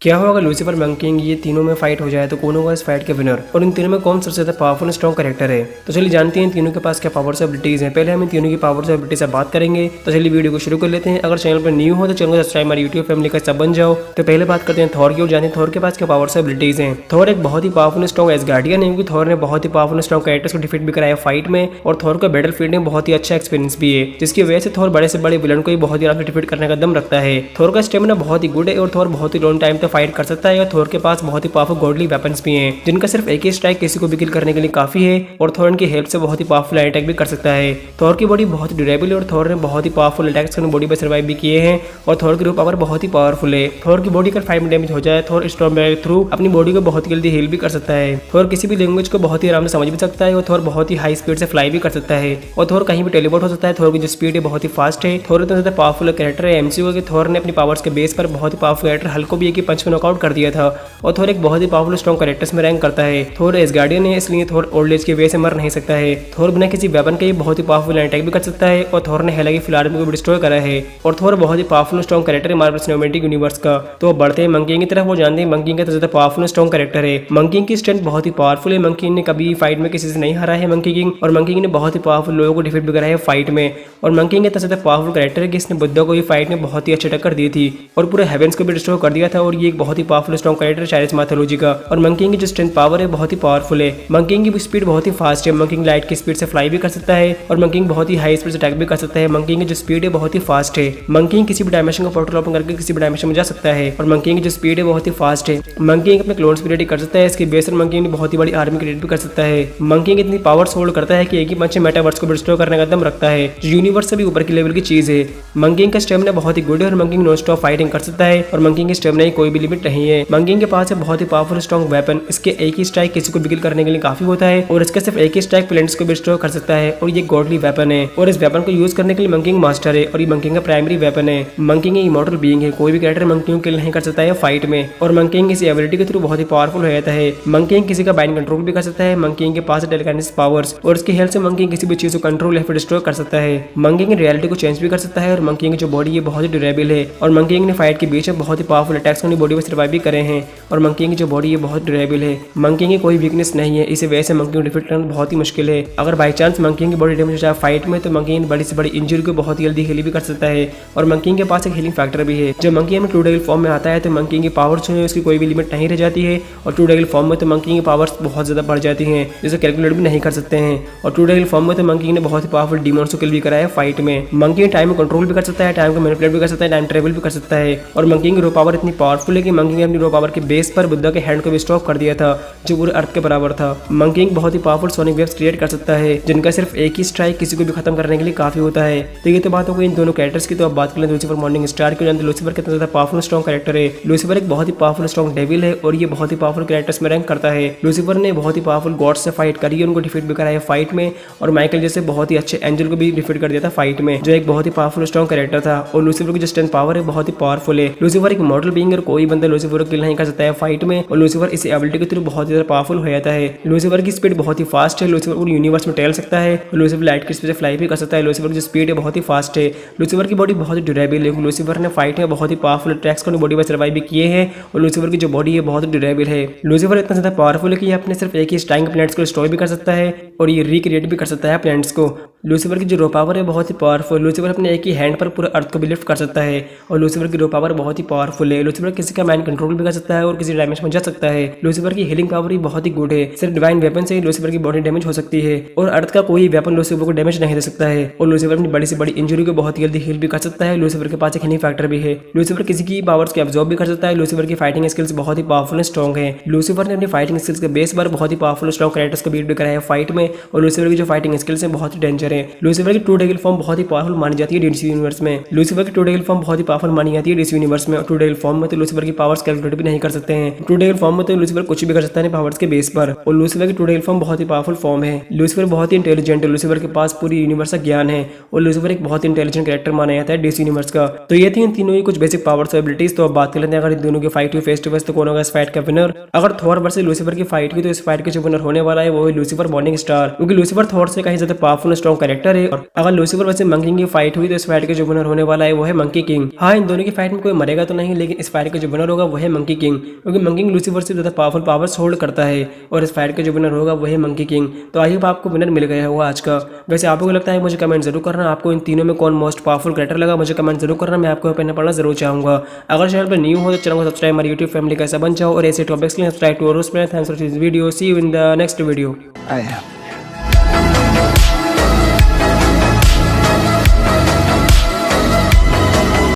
क्या होगा Lucifer, monkey king ये तीनों में फाइट हो जाए तो कौन होगा इस फाइट के विनर, और इन तीनों में कौन सबसे ज्यादा पावरफुल स्ट्रॉन्ग कैरेक्टर है। तो चलिए जानते हैं इन तीनों के पास क्या पावर्स एबिलिटीज हैं। पहले हम इन तीनों की पावर्स एबिलिटीज से बात करेंगे। तो चलिए वीडियो को शुरू कर लेते हैं। अगर चैनल पर न्यू हो तो चैनल को सब्सक्राइब हमारी यूट्यूब फैमिली का सब बन जाओ। तो पहले बात करते हैं थॉर की और जानते हैं थॉर के पास क्या पावर्स एबिलिटीज हैं। थॉर एक बहुत ही पावरफुल स्ट्रॉन्ग एसगार्डियन है, क्योंकि थॉर ने बहुत ही पावरफुल स्ट्रॉन्ग कैरेक्टर्स को डिफीट भी कराया फाइट में, और थॉर का बैटल फील्ड में बहुत ही अच्छा एक्सपीरियंस भी है, जिसकी वजह से थॉर बड़े से बड़े विलन को ही बहुत ही आराम से डिफीट करने का दम रखता है। थॉर का स्टेमिना बहुत ही गुड है और थॉर बहुत ही लॉन्ग टाइम तक फाइट कर सकता है, और थॉर के पास बहुत ही पावरफुल गॉडली वेपन्स भी हैं, जिनका सिर्फ एक ही स्ट्राइक किसी को भी किल करने के लिए काफी है, और थॉर की हेल्प से बहुत ही पावरफुल अटैक भी कर सकता है। थॉर की बॉडी बहुत ही ड्यूरेबल है और थॉर ने बहुत ही पावरफुल अटैक्स अपनी बॉडी पर सर्वाइव भी किए हैं, और थॉर की रो पावर बहुत ही पावरफुल है। थॉर की बॉडी का 5 डैमेज हो जाए, थॉर स्टॉर्म के थ्रू अपनी बॉडी को बहुत जल्दी हील भी कर सकता है। थॉर किसी भी लैंग्वेज को बहुत ही आराम से समझ भी सकता है, और थॉर बहुत ही हाई स्पीड से फ्लाई भी कर सकता है, और थॉर कहीं भी टेलीपोर्ट हो सकता है। थॉर की जो स्पीड है बहुत ही फास्ट है। थॉर इतना ज्यादा पावरफुल कैरेक्टर है एमसीयू के, थॉर ने अपनी पावर्स के बेस पर बहुत ही पावरफुल कैरेक्टर हल्क को भी एक ही पंच में नॉकआउट कर दिया था, और थॉर एक बहुत ही पावरफुल स्ट्रॉन्ग कैरेक्टर्स में रैंक करता है। थॉर एसगार्डियन है, इसलिए थॉर ओल्ड एज की वजह से मर नहीं सकता है। थॉर बिना किसी वेपन के बहुत ही पावरफुल अटैक भी कर सकता है, और थॉर ने हेला की फुल आर्मी को भी डिस्ट्रॉय करा है, और थॉर बहुत ही पावरफुल स्ट्रॉन्ग कैरेक्टर है मार्वल सिनेमैटिक यूनिवर्स का। तो बढ़ते हैं मंकी किंग की तरफ। वो जानते हैं मंकी किंग का ज्यादा पावरफुल स्ट्रॉन्ग कैरेक्टर है। मंकी किंग की स्ट्रेंथ बहुत ही पावरफुल है। मंकी किंग ने कभी फाइट में किसी से नहीं हारा है मंकी किंग, और मंकी किंग ने बहुत ही पावरफुल लोगों को डिफीट भी करा है फाइट में, और मंकी किंग इतना ज्यादा पावरफुल कैरेक्टर है कि इसने बुद्धा को भी फाइट में बहुत ही अच्छी टक्कर दी थी, और पूरे हेवेंस को भी डिस्ट्रॉय कर दिया था, और ये एक बहुत ही पावरफुल स्ट्रॉन्ग कैरेक्टर है चाइनीज माइथोलॉजी का। और मंकी किंग की जो स्ट्रेंथ पावर है बहुत ही पावरफुल है। मंकी किंग की स्पीड बहुत ही फास्ट है। मंकी किंग लाइट की स्पीड से फ्लाई भी कर सकता है, और मंकी किंग बहुत ही हाई स्पीड से अटैक भी कर सकता है। मंकी किंग की जो स्पीड है बहुत ही फास्ट है। मंकी किंग किसी भी डायमेंशन का पोर्टल ओपन करके किसी भी डायमेंशन में जा सकता है, और मंकी किंग की जो स्पीड है बहुत ही फास्ट है। मंकी किंग अपने क्लोन्स भी रेडी कर सकता है। इसके बेस पर मंकी किंग बहुत ही बड़ी आर्मी क्रिएट भी कर सकता है। मंकी किंग इतनी पावर्स होल्ड करता है कि एक ही पंच में मेटावर्स को डिस्ट्रॉय करने का दम रखता है, जो यूनिवर्स से भी ऊपर की लेवल की चीज है। मंकी किंग का स्टेमिना बहुत ही गुड है, और monkey king non stop fighting कर सकता है, और मंकी किंग के स्टेमिना की कोई भी लिमिट नहीं है। मंकी किंग के पास है बहुत ही पावरफुल स्ट्रॉन्ग वेपन। इसके एक ही स्ट्राइक किसी को भी किल करने के लिए काफी होता है, और इसका सिर्फ एक ही स्ट्राइक प्लेनेट्स को भी डिस्ट्रॉय कर सकता है, और ये गॉडली वेपन है, और इस वेपन को यूज करने के लिए मंकी किंग मास्टर है, और ये मंकी किंग का प्राइमरी वेपन है। मंकी किंग इमॉर्टल बीइंग है, कोई भी कैरेक्टर मंकी किंग को किल नहीं कर सकता है फाइट में, और मंकी किंग इस एबिलिटी के थ्रू बहुत ही पावरफुल हो जाता है। मंकी किंग किसी का माइंड कंट्रोल भी कर सकता है। मंकी किंग के पास टेलीकाइनेसिस पावर्स, और इसकी हेल्प से मंकी किंग किसी भी चीज को कंट्रोल या फिर डिस्ट्रॉय कर सकता है। मंकी किंग रियलिटी को चेंज भी कर सकता है, और मंकी किंग की जो बॉडी है बहुत ही ड्यूरेबल है, और मंकी किंग ने फाइट के बीच में बहुत ही पावरफुल अटैक्स अपनी बॉडी में सर्वाइव भी करे हैं, और मंकी किंग की जो बॉडी है बहुत ड्यूरेबल है। मंकी किंग की कोई वीकनेस नहीं है, इसी वजह से मंकी को डिफीट करना बहुत ही मुश्किल है। अगर बाई चांस मंकी किंग की बॉडी डैमेज हो जाए फाइट में, तो मंकी किंग बड़ी से बड़ी इंजरी को बहुत ही जल्दी हील भी कर सकता है, और मंकी किंग के पास एक हीलिंग फैक्टर भी है। जब मंकी में ट्रू डेविल फॉर्म में आता है तो मंकी किंग की पावर जो है उसकी कोई भी लिमिट नहीं रह जाती है, और ट्रू डेविल फॉर्म में तो मंकी किंग की पावर्स बहुत ज्यादा बढ़ जाती हैं, जिसे कैलकुलेट भी नहीं कर सकते हैं। और ट्रू डेविल फॉर्म में तो मंकी किंग ने बहुत ही पावरफुल डीमॉन्स को किल भी कराया है फाइट में। मंकी किंग टाइम को कंट्रोल भी कर सकता है, टाइम को मैनिपुलेट भी कर सकता है, टाइम ट्रेवल भी कर सकता है, और मंकी किंग की रो पावर इतनी पावरफुल है कि मंकी किंग अपनी रो पावर के बेस पर बुद्धा के हैंड को भी स्टॉप कर दिया था, जो पूरे अर्थ के बराबर था। मंकी किंग बहुत ही पावरफुल सोनिक वेव्स क्रिएट कर सकता है, जिनका सिर्फ एक ही स्ट्राइक किसी को भी खत्म करने के लिए काफी होता है। तो ये तो बात हो गई इन दोनों कैरेक्टर्स की। तो अब बात करें लूसीफर मॉर्निंग स्टार की। जानते लूसीफर कितना ज्यादा पावरफुल स्ट्रॉन्ग कैरेक्टर है। लूसीफर एक बहुत ही पावरफुल स्ट्रॉन्ग डेविल है, और ये बहुत ही पावरफुल कैरेक्टर्स में रैंक करता है। लूसीफर ने बहुत ही पावरफुल गॉड्स से फाइट करी, उनको डिफीट भी कराया फाइट में, और माइकल जैसे बहुत ही अच्छे एंजल को भी डिफीट कर दिया था फाइट में, जो एक बहुत ही पावरफुल स्ट्रॉन्ग कैरेक्टर था। और लूसीफर की जो स्ट्रेंथ पावर है बहुत ही पावरफुल है। लूसीफर एक मॉडल बीइंग है, कोई बंदा लूसीफर को किल नहीं कर सकता है फाइट में, और लूसीफर इस एबिलिटी के थ्रू बहुत ज्यादा पावरफुल हो जाता है। लूसीफर की स्पीड बहुत ही फास्ट है। लूसीफर पूरे यूनिवर्स में टहल सकता है, और लूसीफर लाइट की स्पीड से फ्लाई भी कर सकता है। लूसीफर की जो स्पीड है बहुत ही फास्ट है। लूसीफर की बॉडी बहुत ही ड्यूरेबल है। लूसीफर ने फाइट में बहुत ही पावरफुल अटैक्स को अपनी बॉडी पर सर्वाइव भी किए हैं, और लूसीफर की जो बॉडी है बहुत ड्यूरेबल है। लूसीफर इतना ज्यादा पावरफुल है कि ये अपने सिर्फ एक ही स्ट्राइक प्लैनेट्स को डिस्ट्रॉय भी कर सकता है, और ये रिक्रिएट भी कर सकता है प्लैनेट्स को। लूसीफर की जो रो पावर है बहुत ही पावरफुल। लूसीफर अपने एक ही हैंड पर पूरे अर्थ को भी लिफ्ट कर सकता है, और लूसीफर की रो पावर बहुत ही पावरफुल है। लूसीफर किसी का माइंड कंट्रोल भी कर सकता है, और किसी डायमेंशन में जा सकता है। लूसीफर की हीलिंग पावर भी बहुत ही गुड है। सिर्फ डिवाइन वेपन से ही लूसीफर की बॉडी डैमेज हो सकती है, और अर्थ का कोई वेपन लूसीफर को डैमेज नहीं दे सकता है, और लूसीफर अपनी बड़ी से बड़ी इंजरी को बहुत ही जल्दी हील भी कर सकता है। लूसीफर के पास एक हीलिंग फैक्टर भी है। लूसीफर किसी की पावर्स को एब्जॉर्ब भी कर सकता है। लूसीफर की फाइटिंग स्किल्स बहुत ही पावरफुल स्ट्रॉन्ग है। लूसीफर ने अपनी फाइटिंग स्किल्स के बेस पर बहुत ही पावरफुल स्ट्रॉन्ग कैरेक्टर्स को बीट भी कराया फाइट में, और लूसीफर की जो फाइटिंग स्किल्स है बहुत ही डेंजर है। लूसीफर की ट्रू डेविल फॉर्म बहुत ही पावरफुल मानी जाती है डीसी यूनिवर्स में। लूसीफर की ट्रू डेविल फॉर्म बहुत ही पावरफुल मानी जाती है डीसी यूनिवर्स में, और ट्रू डेविल फॉर्म में तो लूसीफर की पावर्स कैलकुलेट भी नहीं कर सकते हैं। ट्रू डेविल फॉर्म में तो लूसीफर कुछ भी कर सकता है पावर्स के बेस पर, और लूसीफर की ट्रू डेविल फॉर्म बहुत ही पावरफुल फॉर्म है। लूसीफर बहुत ही इंटेलिजेंट है। लूसीफर के पास पूरी यूनिवर्स का ज्ञान है, और लूसीफर एक बहुत इंटेलिजेंट कैरेक्टर माना जाता है डीसी यूनिवर्स का। तो ये थी इन तीनों की कुछ बेसिक पावर्स और एबिलिटीज। तो अब बात कर लेते हैं अगर इन दोनों की फाइट हुई फेस टू फेस तो कौन होगा इस फाइट का विनर। अगर थॉर वर्सेस लूसीफर की फाइट की तो इस फाइट के जो विनर होने वाला है वो है लूसीफर मॉर्निंग स्टार, क्योंकि लूसीफर थॉर से कहीं ज्यादा पावरफुल स्ट्रॉन्ग स्ट्रॉन्ग कैरेक्टर है। और अगर लूसीफर वैसे मंकी की फाइट हुई तो इस फाइट के जो विनर होने वाला है वो है मंकी किंग। हाँ, इन दोनों की फाइट में कोई मरेगा तो नहीं, लेकिन इस फाइट का जो विनर होगा वो है मंकी किंग, क्योंकि मंकी किंग लूसीफर से ज्यादा पावरफुल पावर्स होल्ड करता है और इस फाइट का जो विनर होगा वो है मंकी किंग। तो आई होप आपको विनर मिल गया होगा आज का। वैसे आपको लगता है मुझे कमेंट जरूर करना, आपको इन तीनों में कौन मोस्ट पावरफुल कैरेक्टर लगा, मुझे कमेंट जरूर करना, मैं आपको पहले पढ़ना जरूर चाहूंगा। अगर चैनल पर न्यू हो तो चैनल को सब्सक्राइब, हमारी यूट्यूब फैमिली कैसा बन जाओ और ऐसे टॉपिक्स के लिए subscribe to our. Thanks for this video, see you in the next video.